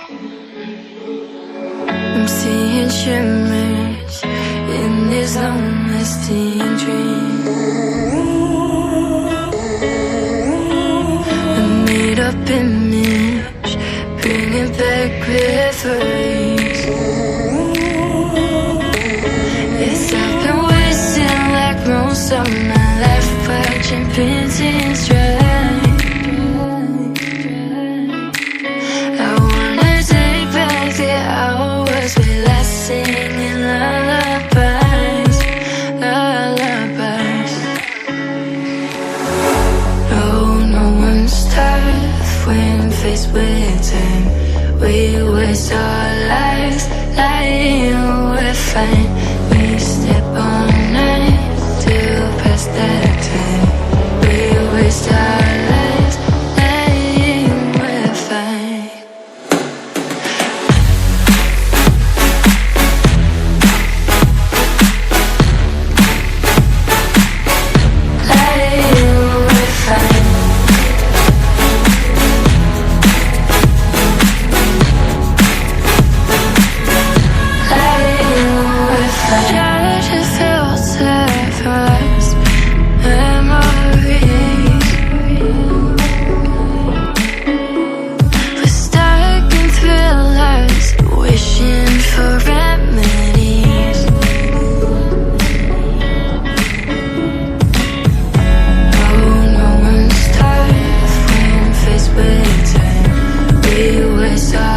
I'm seeing shimmers in these long-lasting dreams. A made-up image, bringing back memories. Yes, I've been wasting like most of my life, watching paintings dry. I wanna take back the hours we last singing lullabies, lullabies. No one's tough when faced with time. We waste our lives lying we're fine. We step on night to pass that time. We waste our lives lying we're fine. Lying we're fine. Try to filter past memories. We're stuck in thrillers, wishing for remedies. No one's tough when faced with time. We waste our